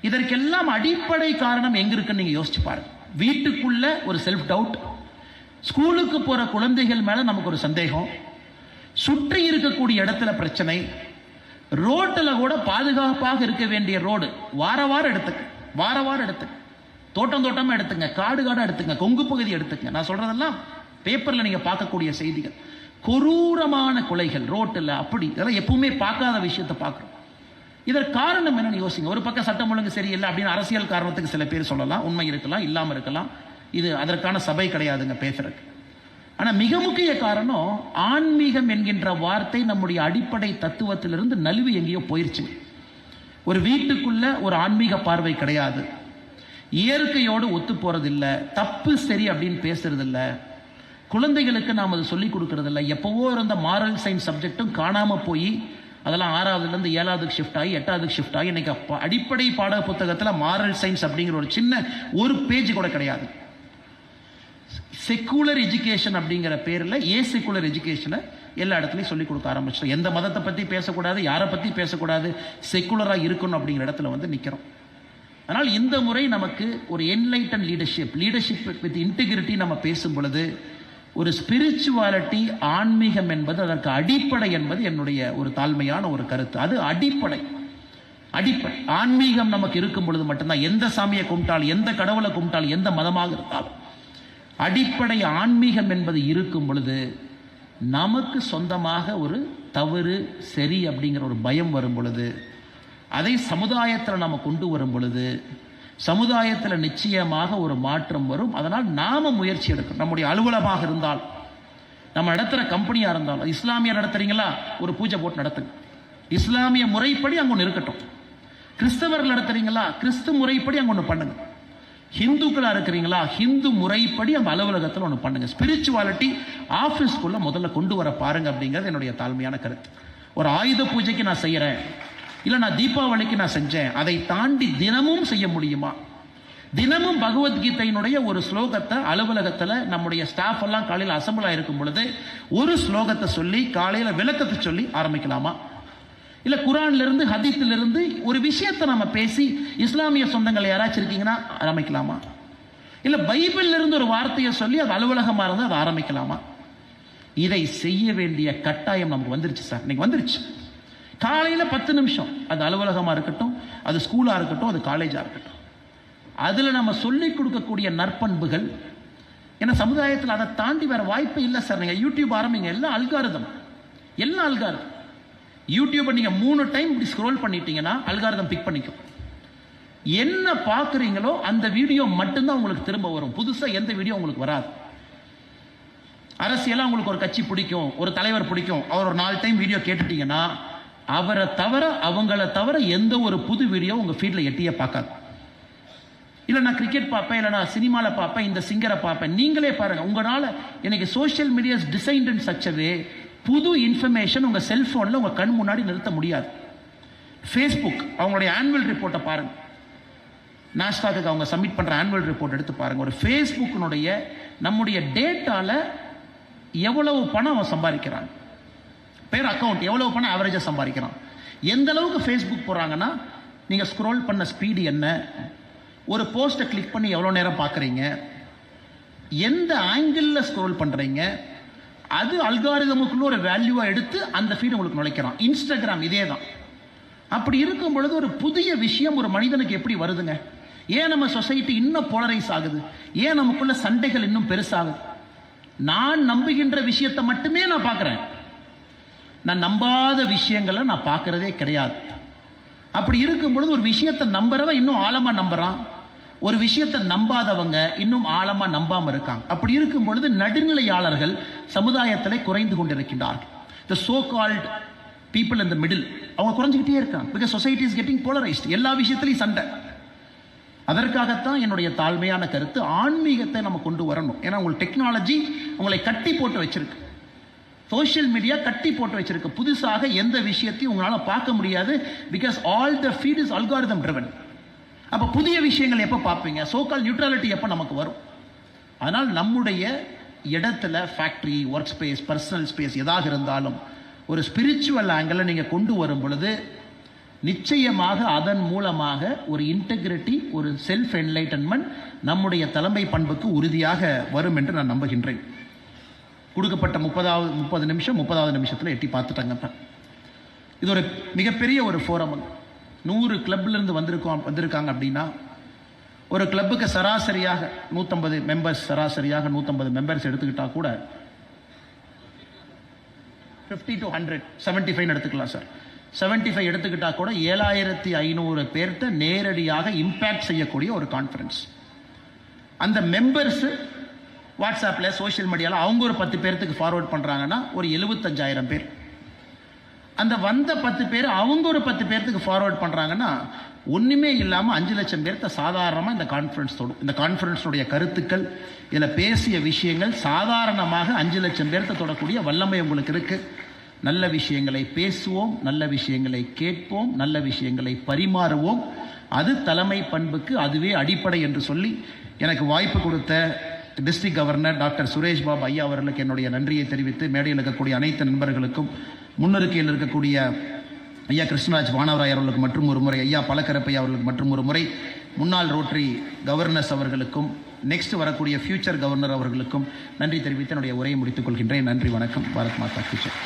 இதற்கெல்லாம் அடிப்படை காரணம் எங்கே இருக்குன்னு நீங்கள் யோசிச்சு பாருங்க. வீட்டுக்குள்ள ஒரு செல்ஃப் டவுட், ஸ்கூலுக்கு போகிற குழந்தைகள் மேலே நமக்கு ஒரு சந்தேகம், சுற்றி இருக்கக்கூடிய இடத்துல பிரச்சனை, ரோட்டில் கூட பாதுகாப்பாக இருக்க வேண்டிய ரோடு வார வாரம் எடுத்துக்க, தோட்டமாக எடுத்துங்க, காடாக எடுத்துங்க, கொங்கு பகுதி எடுத்துங்க. நான் சொல்றதெல்லாம் பேப்பரில் நீங்கள் பார்க்கக்கூடிய செய்திகள். கொரூரமான கொலைகள் ரோட்டில், அப்படி இதெல்லாம் எப்பவுமே பார்க்காத விஷயத்தை பார்க்குறோம். இதற்கு காரணம் என்னன்னு யோசிங்க. ஒரு பக்கம் சட்டம் ஒழுங்கு சரியில்லை அப்படின்னு அரசியல் காரணத்துக்கு சில பேர் சொல்லலாம், உண்மை இருக்கலாம், இல்லாமல் இருக்கலாம். இது அதற்கான சபை கிடையாதுங்க பேசுறதுக்கு. ஆனால் மிக முக்கிய காரணம், ஆன்மீகம் என்கின்ற வார்த்தை நம்முடைய அடிப்படை தத்துவத்திலிருந்து நழுவி எங்கேயோ போயிருச்சு. ஒரு வீட்டுக்குள்ள ஒரு ஆன்மீக பார்வை கிடையாது, இயற்கையோடு ஒத்து போறதில்லை, தப்பு சரி அப்படின்னு பேசுறதில்ல, குழந்தைகளுக்கு நாம் அதை சொல்லிக் கொடுக்கறதில்ல. எப்பவோ இருந்த மாரல் சயின்ஸ் சப்ஜெக்டும் காணாம போய் அதெல்லாம் 6வதுலேருந்து 7வதுக்கு ஷிஃப்ட் ஆகி 8வதுக்கு ஷிஃப்ட் ஆகி இன்னைக்கு அடிப்படை பாட புத்தகத்தில் மாரல் சயின்ஸ் அப்படிங்கிற ஒரு சின்ன ஒரு பேஜ் கூட கிடையாது. செக்குலர் எஜுகேஷன் அப்படிங்கிற பேரில் செக்குலர் எஜுகேஷனை எல்லா இடத்துலையும் சொல்லிக் கொடுக்க ஆரம்பிச்சோம். எந்த மதத்தை பற்றி பேசக்கூடாது, யாரை பற்றி பேசக்கூடாது, செக்குலராக இருக்கணும் அப்படிங்கிற இடத்துல வந்து நிற்கிறோம். அதனால் இந்த முறை நமக்கு ஒரு என்லைட்டன் லீடர்ஷிப் வித் இன்டெகிரிட்டி நம்ம பேசும் பொழுது, ஒரு ஸ்பிரிச்சுவாலிட்டி, ஆன்மீகம் என்பது அதற்கு அடிப்படை என்பது என்னுடைய ஒரு தாழ்மையான ஒரு கருத்து. அது அடிப்படை. ஆன்மீகம் நமக்கு இருக்கும் பொழுது மட்டும்தான், எந்த சாமியை கும்பிட்டாலும், எந்த கடவுளை கும்பிட்டாலும், எந்த மதமாக இருந்தாலும், அடிப்படை ஆன்மீகம் என்பது இருக்கும் பொழுது நமக்கு சொந்தமாக ஒரு தவறு சரி அப்படிங்கிற ஒரு பயம் வரும் பொழுது, அதை சமுதாயத்தில் நம்ம கொண்டு வரும் பொழுது சமுதாயத்தில் நிச்சயமாக ஒரு மாற்றம் வரும். அதனால் நாம முயற்சி எடுக்கணும். நம்முடைய அலுவலகமாக இருந்தால், நம்ம நடத்துகிற கம்பெனியாக இருந்தாலும், இஸ்லாமியர் நடத்துறீங்களா, ஒரு பூஜை போட்டு நடத்துங்க, இஸ்லாமிய முறைப்படி அங்கே ஒன்று இருக்கட்டும். கிறிஸ்தவர்கள் நடத்துறீங்களா, கிறிஸ்து முறைப்படி அங்கே ஒன்று பண்ணுங்க. ஹிந்துக்களாக இருக்கிறீங்களா, ஹிந்து முறைப்படி அந்த அலுவலகத்தில் ஒன்று பண்ணுங்க. ஸ்பிரிச்சுவாலிட்டி ஆஃபீஸ்க்குள்ள முதல்ல கொண்டு வர பாருங்க அப்படிங்கிறது என்னுடைய தாழ்மையான கருத்து. ஒரு ஆயுத பூஜைக்கு நான் செய்கிறேன், இல்லை நான் தீபாவளிக்கு நான் செஞ்சேன், அதை தாண்டி தினமும் செய்ய முடியுமா? தினமும் பகவத்கீதையினுடைய ஒரு ஸ்லோகத்தை அலுவலகத்தில் நம்முடைய ஸ்டாஃப் எல்லாம் காலையில் அசம்பிள் ஆயிருக்கும் பொழுது ஒரு ஸ்லோகத்தை சொல்லி காலையில் விளக்கத்தை சொல்லி ஆரம்பிக்கலாமா? இல்லை குரான்லேருந்து ஹதீஸிலிருந்து ஒரு விஷயத்தை நம்ம பேசி இஸ்லாமிய சொந்தங்கள் யாராச்சும் இருக்கீங்கன்னா ஆரம்பிக்கலாமா? இல்லை பைபிள்ல இருந்து ஒரு வார்த்தையை சொல்லி அது அலுவலகமாக இருந்தால் அதை ஆரம்பிக்கலாமா? இதை செய்ய வேண்டிய கட்டாயம் நமக்கு வந்துருச்சு சார். இன்னைக்கு வந்துருச்சு. காலையில் 10 நிமிஷம், அது அலுவலகமாக இருக்கட்டும், அது ஸ்கூலாக இருக்கட்டும், அது காலேஜாக இருக்கட்டும், அதில் நம்ம சொல்லிக் கொடுக்கக்கூடிய நற்பண்புகள். ஏன்னா சமுதாயத்தில் அதை தாண்டி வேற வாய்ப்பே இல்லை சார். நீங்கள் யூடியூப் ஆரம்பிங்க, எல்லாம் அல்காரிதம், எல்லாம் அல்காரிதம். யூடியூப்பை நீங்கள் 3 டைம் இப்படி ஸ்க்ரோல் பண்ணிட்டீங்கன்னா அல்காரிதம் பிக் பண்ணிக்கும். என்ன பார்க்குறீங்களோ அந்த வீடியோ மட்டும்தான் உங்களுக்கு திரும்ப வரும். புதுசாக எந்த வீடியோ உங்களுக்கு வராது. அரசியலாக உங்களுக்கு ஒரு கட்சி பிடிக்கும், ஒரு தலைவர் பிடிக்கும், அவர் ஒரு 4 டைம் வீடியோ கேட்டுட்டீங்கன்னா அவரை தவிர, அவங்கள தவிர எந்த ஒரு புது வீடியோ உங்கள் ஃபீல்டில் எட்டியே பார்க்காது. இல்லை நான் கிரிக்கெட் பார்ப்பேன், இல்லை நான் சினிமாவில் பார்ப்பேன், இந்த சிங்கரை பார்ப்பேன். நீங்களே பாருங்கள், உங்களால் எனக்கு social medias designed in such a way புது இன்ஃபர்மேஷன் உங்கள் செல்ஃபோனில் உங்கள் கண் முன்னாடி நிறுத்த முடியாது. ஃபேஸ்புக் அவங்களுடைய ஆனுவல் ரிப்போர்ட்டை பாருங்கள், நாஸ்டாக்கு அவங்க சப்மிட் பண்ணுற ஆனுவல் ரிப்போர்ட் எடுத்து பாருங்கள். ஒரு ஃபேஸ்புக்கினுடைய நம்முடைய டேட்டாவில் எவ்வளவு பணம் அவன் சம்பாதிக்கிறான், பேர் அக்கௌண்ட் எவ்வளவு பணம் ஆவரேஜாக சம்பாதிக்கிறான், எந்த அளவுக்கு ஃபேஸ்புக் போகிறாங்கன்னா நீங்கள் ஸ்க்ரோல் பண்ண ஸ்பீடு என்ன, ஒரு போஸ்ட்டை கிளிக் பண்ணி எவ்வளோ நேரம் பார்க்குறீங்க, எந்த ஆங்கிளில் ஸ்க்ரோல் பண்ணுறீங்க, அது அல்காரிதமுக்குள்ள ஒரு வேல்யூவாக எடுத்து அந்த ஃபீட் உங்களுக்கு நுழைக்கிறான். இன்ஸ்டாகிராம் இதே தான். அப்படி இருக்கும் பொழுது ஒரு புதிய விஷயம் ஒரு மனிதனுக்கு எப்படி வருதுங்க? ஏன் நம்ம சொசைட்டி இன்னும் போலரைஸ் ஆகுது? ஏன் நமக்குள்ள சண்டைகள் இன்னும் பெருசாகுது? நான் நம்புகின்ற விஷயத்தை மட்டுமே நான் பார்க்குறேன், நான் நம்பாத விஷயங்களை நான் பார்க்கறதே கிடையாது. அப்படி இருக்கும் பொழுது ஒரு விஷயத்தை நம்புறவன் இன்னும் ஆழமா நம்புறான், ஒரு விஷயத்தை நம்பாதவங்க இன்னும் ஆழமா நம்பாம இருக்காங்க. அப்படி இருக்கும் பொழுது நடுநிலையாளர்கள் சமுதாயத்திலே குறைந்து கொண்டிருக்கின்றார்கள். the so called people in the middle அவங்க குறைஞ்சிக்கிட்டே இருக்காங்க. because society is getting polarized. எல்லா விஷயத்திலையும் சண்டை. அதற்காகத்தான் என்னுடைய தாழ்மையான கருத்து, ஆன்மீகத்தை நம்ம கொண்டு வரணும். ஏன்னா உங்களுக்கு டெக்னாலஜி உங்களை கட்டி போட்டு வச்சிருக்கு, சோஷியல் மீடியா கட்டி போட்டு வச்சிருக்கு. புதுசாக எந்த விஷயத்தையும் உங்களால் பார்க்க முடியாது. Because all the feed is algorithm driven. அப்போ புதிய விஷயங்கள் எப்போ பார்ப்பீங்க? சோகால் நியூட்ரலிட்டி எப்போ நமக்கு வரும்? அதனால் நம்முடைய இடத்துல factory, work space, personal space எதாக இருந்தாலும் ஒரு ஸ்பிரிச்சுவல் ஆங்கிளில் நீங்கள் கொண்டு வரும் பொழுது நிச்சயமாக அதன் மூலமாக ஒரு இன்டெகிரிட்டி, ஒரு செல்ஃப் என்லைட்டன்மெண்ட் நம்முடைய தலைமை பண்புக்கு உறுதியாக வரும் என்று நான் நம்புகின்றேன். கொடுக்கப்பட்ட 30 நிமிஷம் 30வது நிமிஷத்தில் எட்டி பார்த்துட்டாங்க. இது ஒரு மிகப்பெரிய ஒரு ஃபோரம். 100 கிளப்லேருந்து வந்திருக்காங்க அப்படின்னா ஒரு கிளப்புக்கு சராசரியாக 150 மெம்பர்ஸ், சராசரியாக 150 மெம்பர்ஸ் எடுத்துக்கிட்டா கூட 50 to 100 75 எடுத்துக்கலாம் சார். 75 எடுத்துக்கிட்டா கூட 7500 பேர்கிட்ட நேரடியாக இம்பேக்ட் செய்யக்கூடிய ஒரு கான்ஃபரன்ஸ். அந்த மெம்பர்ஸ் வாட்ஸ்அப்பில், சோஷியல் மீடியாவில் அவங்க ஒரு 10 பேர்த்துக்கு ஃபார்வர்ட் பண்ணுறாங்கன்னா ஒரு 75,000 பேர். அந்த வந்த 10 பேர் அவங்க ஒரு 10 பேர்த்துக்கு ஃபார்வர்ட் பண்ணுறாங்கன்னா ஒன்றுமே இல்லாமல் 5 லட்சம் பேர்த்த சாதாரணமாக இந்த கான்ஃபரன்ஸ் தொடும். இந்த கான்ஃபரன்ஸுடைய கருத்துக்கள், இதில் பேசிய விஷயங்கள் சாதாரணமாக 5 லட்சம் பேர்த்த தொடக்கூடிய வல்லமை உங்களுக்கு இருக்குது. நல்ல விஷயங்களை பேசுவோம், நல்ல விஷயங்களை கேட்போம், நல்ல விஷயங்களை பரிமாறுவோம். அது தலைமை பண்புக்கு அதுவே அடிப்படை என்று சொல்லி எனக்கு வாய்ப்பு கொடுத்த district governor doctor Suresh Babu ஐயா அவர்களுக்கு என்னுடைய நன்றியை தெரிவித்து, மேடையில் இருக்கக்கூடிய அனைத்து நண்பர்களுக்கும், முன்னிருக்கையில் இருக்கக்கூடிய ஐயா கிருஷ்ணராஜ் வானவராய் அவர்களுக்கு மற்றும் ஒரு முறை, ஐயா பலக்கரப்பையா அவர்களுக்கு மற்றும் ஒரு முறை, முன்னாள் ரோட்டரி கவர்னர்ஸ் அவர்களுக்கும், நெக்ஸ்ட் வரக்கூடிய ஃபியூச்சர் கவர்னர் அவர்களுக்கும் நன்றி தெரிவித்து என்னுடைய உரையை முடித்துக் கொள்கின்றேன். நன்றி, வணக்கம். பாரத் மாதா கி ஜெய்.